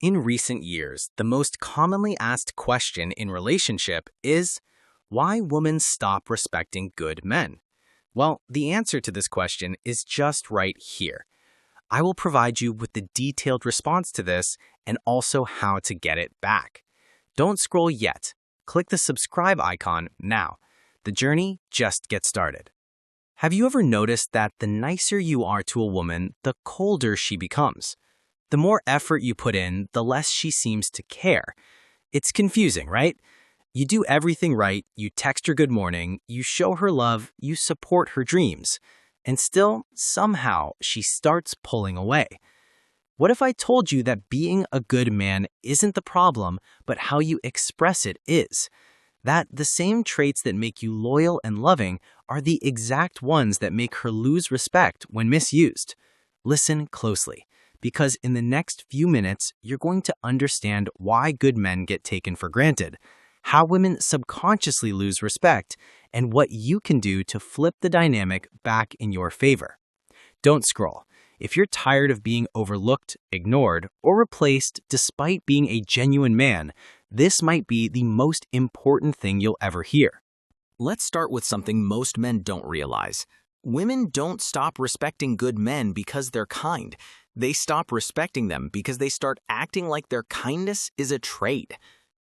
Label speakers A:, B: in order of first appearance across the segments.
A: In recent years, the most commonly asked question in relationship is why women stop respecting good men? Well, the answer to this question is just right here. I will provide you with the detailed response to this and also how to get it back. Don't scroll yet. Click the subscribe icon now. The journey just gets started. Have you ever noticed that the nicer you are to a woman, the colder she becomes? The more effort you put in, the less she seems to care. It's confusing, right? You do everything right, you text her good morning, you show her love, you support her dreams, and still, somehow, she starts pulling away. What if I told you that being a good man isn't the problem, but how you express it is? That the same traits that make you loyal and loving are the exact ones that make her lose respect when misused. Listen closely, because in the next few minutes, you're going to understand why good men get taken for granted, how women subconsciously lose respect, and what you can do to flip the dynamic back in your favor. Don't scroll. If you're tired of being overlooked, ignored, or replaced despite being a genuine man, this might be the most important thing you'll ever hear.
B: Let's start with something most men don't realize. Women don't stop respecting good men because they're kind. They stop respecting them because they start acting like their kindness is a trade.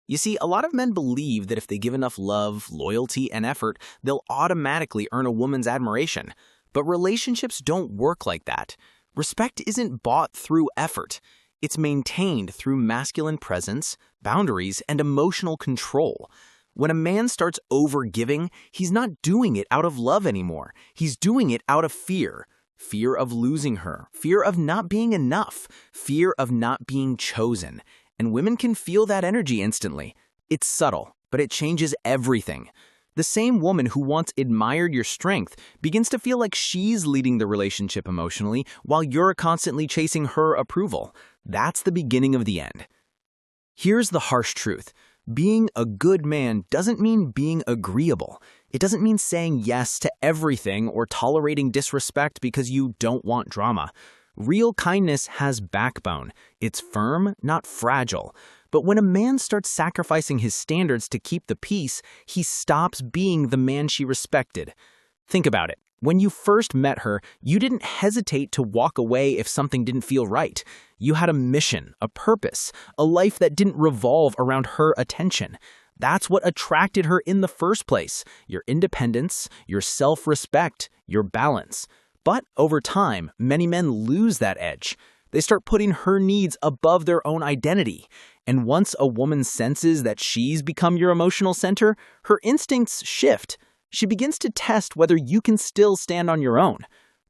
B: You see, a lot of men believe that if they give enough love, loyalty, and effort, they'll automatically earn a woman's admiration. But relationships don't work like that. Respect isn't bought through effort. It's maintained through masculine presence, boundaries, and emotional control. When a man starts overgiving, he's not doing it out of love anymore. He's doing it out of fear. Fear of losing her, fear of not being enough, fear of not being chosen. And women can feel that energy instantly. It's subtle, but it changes everything. The same woman who once admired your strength begins to feel like she's leading the relationship emotionally while you're constantly chasing her approval. That's the beginning of the end. Here's the harsh truth. Being a good man doesn't mean being agreeable. It doesn't mean saying yes to everything or tolerating disrespect because you don't want drama. Real kindness has backbone. It's firm, not fragile. But when a man starts sacrificing his standards to keep the peace, he stops being the man she respected. Think about it. When you first met her, you didn't hesitate to walk away if something didn't feel right. You had a mission, a purpose, a life that didn't revolve around her attention. That's what attracted her in the first place: your independence, your self-respect, your balance. But over time, many men lose that edge. They start putting her needs above their own identity. And once a woman senses that she's become your emotional center, her instincts shift. She begins to test whether you can still stand on your own.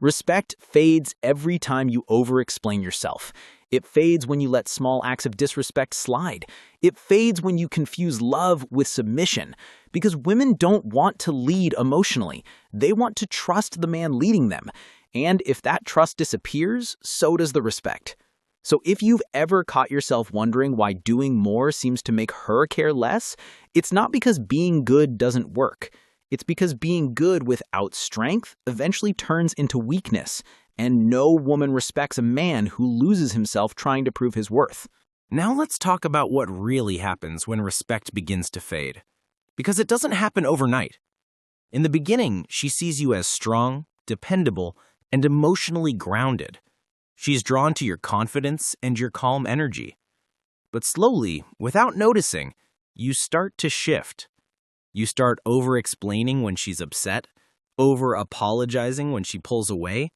B: Respect fades every time you over-explain yourself. It fades when you let small acts of disrespect slide. It fades when you confuse love with submission. Because women don't want to lead emotionally. They want to trust the man leading them. And if that trust disappears, so does the respect. So if you've ever caught yourself wondering why doing more seems to make her care less, it's not because being good doesn't work. It's because being good without strength eventually turns into weakness, and no woman respects a man who loses himself trying to prove his worth.
A: Now let's talk about what really happens when respect begins to fade. Because it doesn't happen overnight. In the beginning, she sees you as strong, dependable, and emotionally grounded. She's drawn to your confidence and your calm energy. But slowly, without noticing, you start to shift. You start over-explaining when she's upset, over-apologizing when she pulls away,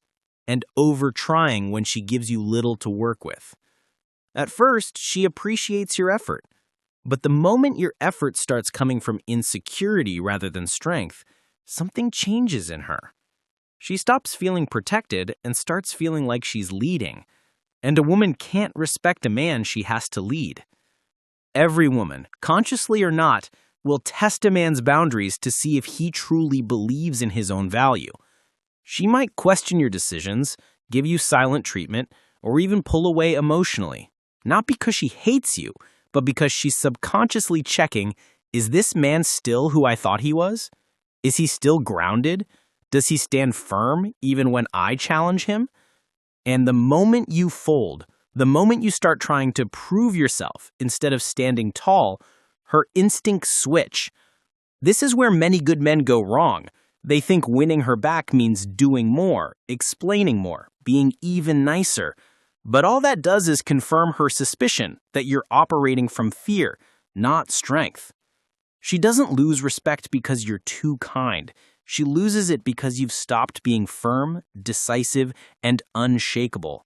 A: and over-trying when she gives you little to work with. At first, she appreciates your effort. But the moment your effort starts coming from insecurity rather than strength, something changes in her. She stops feeling protected and starts feeling like she's leading. And a woman can't respect a man she has to lead. Every woman, consciously or not, will test a man's boundaries to see if he truly believes in his own value. She might question your decisions, give you silent treatment, or even pull away emotionally. Not because she hates you, but because she's subconsciously checking, is this man still who I thought he was? Is he still grounded? Does he stand firm even when I challenge him? And the moment you fold, The moment you start trying to prove yourself instead of standing tall, her instincts switch. This is where many good men go wrong. They think winning her back means doing more, explaining more, being even nicer. But all that does is confirm her suspicion that you're operating from fear, not strength. She doesn't lose respect because you're too kind. She loses it because you've stopped being firm, decisive, and unshakable.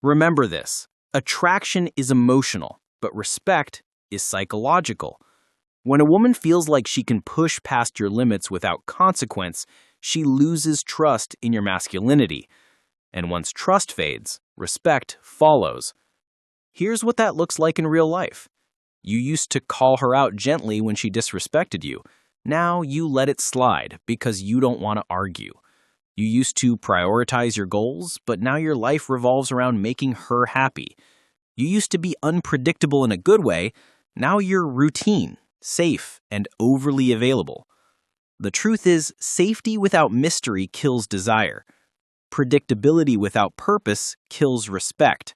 A: Remember this: attraction is emotional, but respect is psychological. When a woman feels like she can push past your limits without consequence, she loses trust in your masculinity. And once trust fades, respect follows. Here's what that looks like in real life. You used to call her out gently when she disrespected you. Now you let it slide because you don't want to argue. You used to prioritize your goals, but now your life revolves around making her happy. You used to be unpredictable in a good way. Now you're routine, safe, and overly available. The truth is, safety without mystery kills desire. Predictability without purpose kills respect.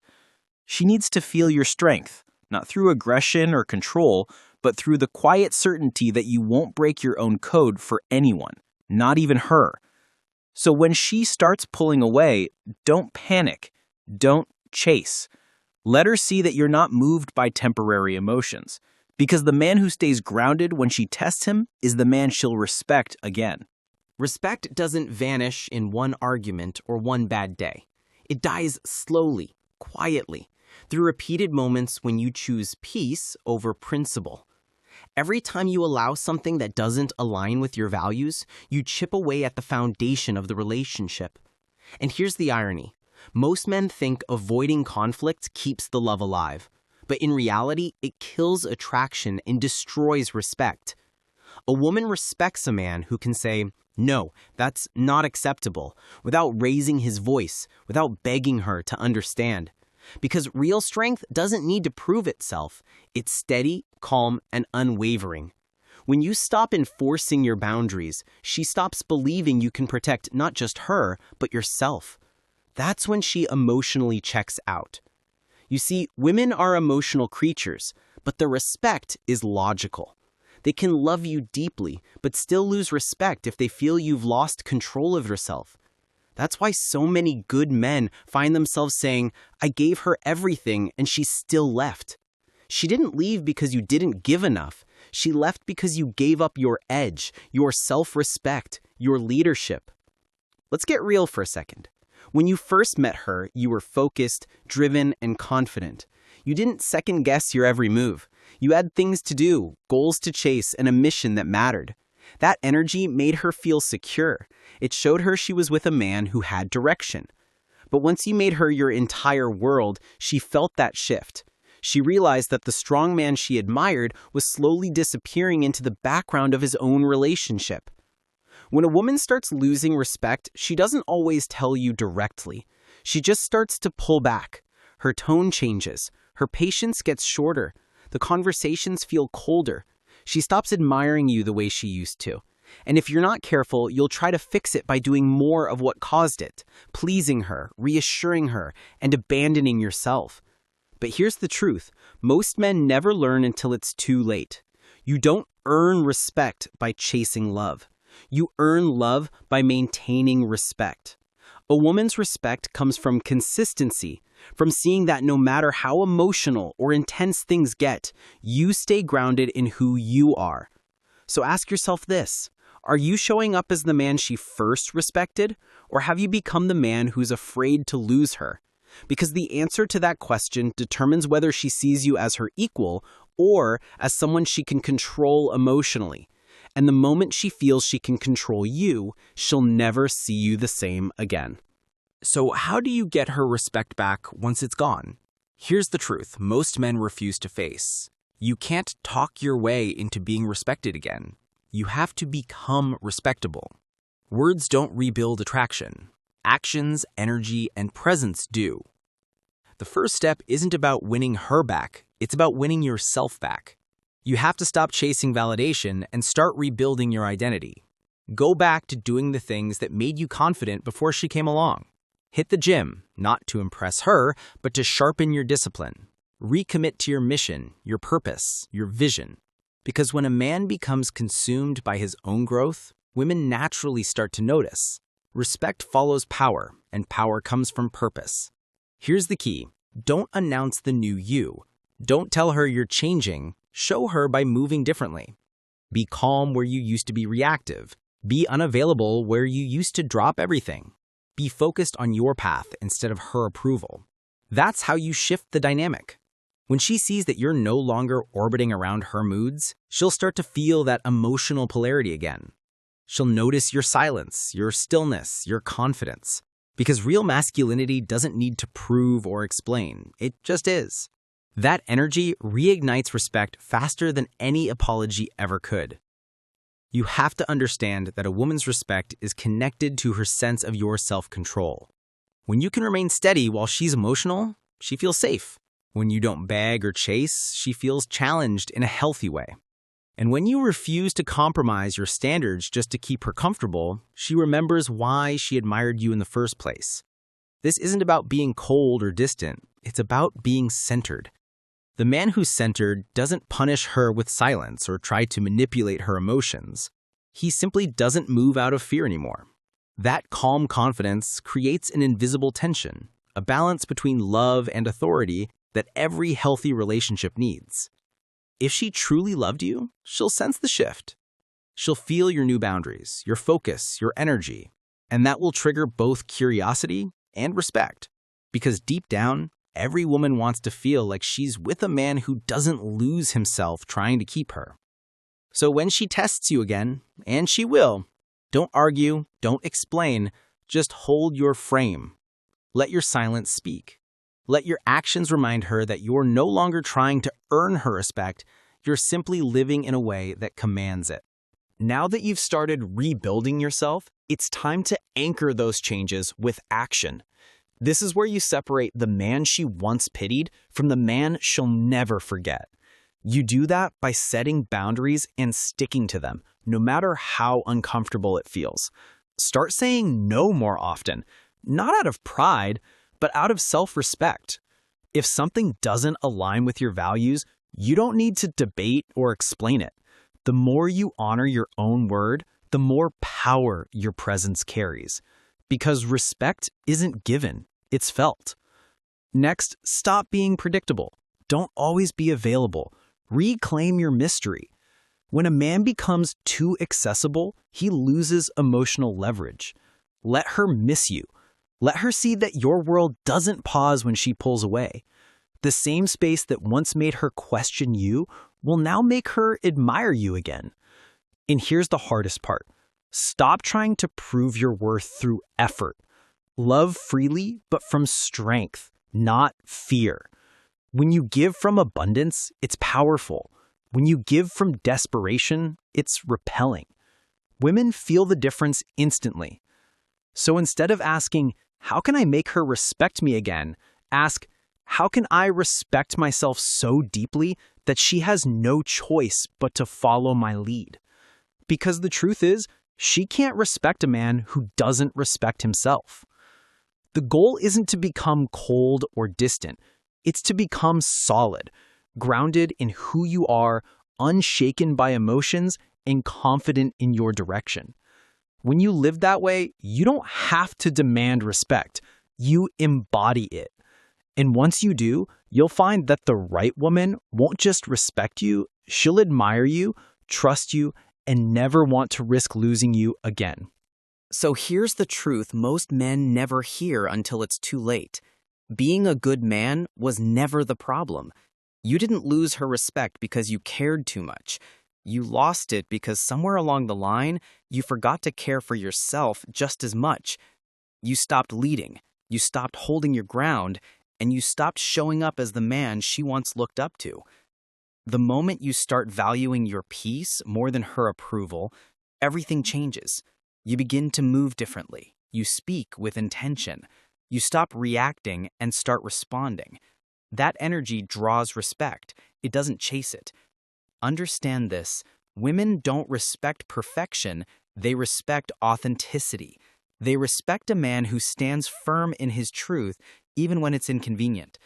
A: She needs to feel your strength, not through aggression or control, but through the quiet certainty that you won't break your own code for anyone, not even her. So when she starts pulling away, don't panic. Don't chase. Let her see that you're not moved by temporary emotions, because the man who stays grounded when she tests him is the man she'll respect again.
B: Respect doesn't vanish in one argument or one bad day. It dies slowly, quietly, through repeated moments when you choose peace over principle. Every time you allow something that doesn't align with your values, you chip away at the foundation of the relationship. And here's the irony. Most men think avoiding conflict keeps the love alive. But in reality, it kills attraction and destroys respect. A woman respects a man who can say, "No, that's not acceptable," without raising his voice, without begging her to understand. Because real strength doesn't need to prove itself. It's steady, calm, and unwavering. When you stop enforcing your boundaries, she stops believing you can protect not just her, but yourself. That's when she emotionally checks out. You see, women are emotional creatures, but their respect is logical. They can love you deeply, but still lose respect if they feel you've lost control of yourself. That's why so many good men find themselves saying, "I gave her everything and she still left." She didn't leave because you didn't give enough. She left because you gave up your edge, your self-respect, your leadership. Let's get real for a second. When you first met her, you were focused, driven, and confident. You didn't second-guess your every move. You had things to do, goals to chase, and a mission that mattered. That energy made her feel secure. It showed her she was with a man who had direction. But once you made her your entire world, she felt that shift. She realized that the strong man she admired was slowly disappearing into the background of his own relationship. When a woman starts losing respect, she doesn't always tell you directly. She just starts to pull back. Her tone changes. Her patience gets shorter. The conversations feel colder. She stops admiring you the way she used to. And if you're not careful, you'll try to fix it by doing more of what caused it, pleasing her, reassuring her, and abandoning yourself. But here's the truth. Most men never learn until it's too late. You don't earn respect by chasing love. You earn love by maintaining respect. A woman's respect comes from consistency, from seeing that no matter how emotional or intense things get, you stay grounded in who you are. So ask yourself this: are you showing up as the man she first respected, or have you become the man who's afraid to lose her? Because the answer to that question determines whether she sees you as her equal or as someone she can control emotionally. And the moment she feels she can control you, she'll never see you the same again.
C: So how do you get her respect back once it's gone? Here's the truth most men refuse to face. You can't talk your way into being respected again. You have to become respectable. Words don't rebuild attraction. Actions, energy, and presence do. The first step isn't about winning her back. It's about winning yourself back. You have to stop chasing validation and start rebuilding your identity. Go back to doing the things that made you confident before she came along. Hit the gym, not to impress her, but to sharpen your discipline. Recommit to your mission, your purpose, your vision. Because when a man becomes consumed by his own growth, women naturally start to notice. Respect follows power, and power comes from purpose. Here's the key. Don't announce the new you. Don't tell her you're changing. Show her by moving differently. Be calm where you used to be reactive. Be unavailable where you used to drop everything. Be focused on your path instead of her approval. That's how you shift the dynamic. When she sees that you're no longer orbiting around her moods, she'll start to feel that emotional polarity again. She'll notice your silence, your stillness, your confidence. Because real masculinity doesn't need to prove or explain. It just is. That energy reignites respect faster than any apology ever could. You have to understand that a woman's respect is connected to her sense of your self-control. When you can remain steady while she's emotional, she feels safe. When you don't beg or chase, she feels challenged in a healthy way. And when you refuse to compromise your standards just to keep her comfortable, she remembers why she admired you in the first place. This isn't about being cold or distant. It's about being centered. The man who's centered doesn't punish her with silence or try to manipulate her emotions. He simply doesn't move out of fear anymore. That calm confidence creates an invisible tension, a balance between love and authority that every healthy relationship needs. If she truly loved you, she'll sense the shift. She'll feel your new boundaries, your focus, your energy, and that will trigger both curiosity and respect. Because deep down, every woman wants to feel like she's with a man who doesn't lose himself trying to keep her. So when she tests you again, and she will, don't argue, don't explain, just hold your frame. Let your silence speak. Let your actions remind her that you're no longer trying to earn her respect, you're simply living in a way that commands it. Now that you've started rebuilding yourself, it's time to anchor those changes with action. This is where you separate the man she once pitied from the man she'll never forget. You do that by setting boundaries and sticking to them, no matter how uncomfortable it feels. Start saying no more often, not out of pride, but out of self-respect. If something doesn't align with your values, you don't need to debate or explain it. The more you honor your own word, the more power your presence carries. Because respect isn't given, it's felt. Next, stop being predictable. Don't always be available. Reclaim your mystery. When a man becomes too accessible, he loses emotional leverage. Let her miss you. Let her see that your world doesn't pause when she pulls away. The same space that once made her question you will now make her admire you again. And here's the hardest part. Stop trying to prove your worth through effort. Love freely, but from strength, not fear. When you give from abundance, it's powerful. When you give from desperation, it's repelling. Women feel the difference instantly. So instead of asking, how can I make her respect me again? Ask, how can I respect myself so deeply that she has no choice but to follow my lead? Because the truth is, she can't respect a man who doesn't respect himself. The goal isn't to become cold or distant. It's to become solid, grounded in who you are, unshaken by emotions, and confident in your direction. When you live that way, you don't have to demand respect. You embody it. And once you do, you'll find that the right woman won't just respect you, she'll admire you, trust you, and never want to risk losing you again.
B: So here's the truth most men never hear until it's too late. Being a good man was never the problem. You didn't lose her respect because you cared too much. You lost it because somewhere along the line, you forgot to care for yourself just as much. You stopped leading, you stopped holding your ground, and you stopped showing up as the man she once looked up to. The moment you start valuing your peace more than her approval, everything changes. You begin to move differently. You speak with intention. You stop reacting and start responding. That energy draws respect. It doesn't chase it. Understand this. Women don't respect perfection. They respect authenticity.
A: They respect a man who stands firm in his truth even when it's inconvenient.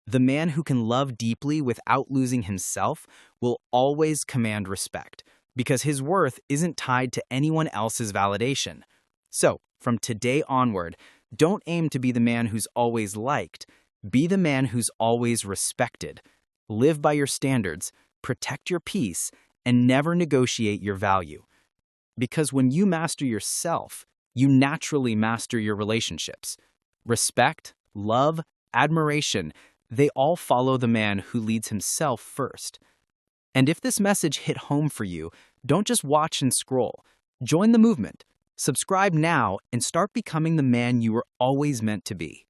A: The man who can love deeply without losing himself will always command respect, because his worth isn't tied to anyone else's validation. So, from today onward, don't aim to be the man who's always liked. Be the man who's always respected. Live by your standards, protect your peace, and never negotiate your value. Because when you master yourself, you naturally master your relationships. Respect, love, admiration, they all follow the man who leads himself first. And if this message hit home for you, don't just watch and scroll. Join the movement. Subscribe now and start becoming the man you were always meant to be.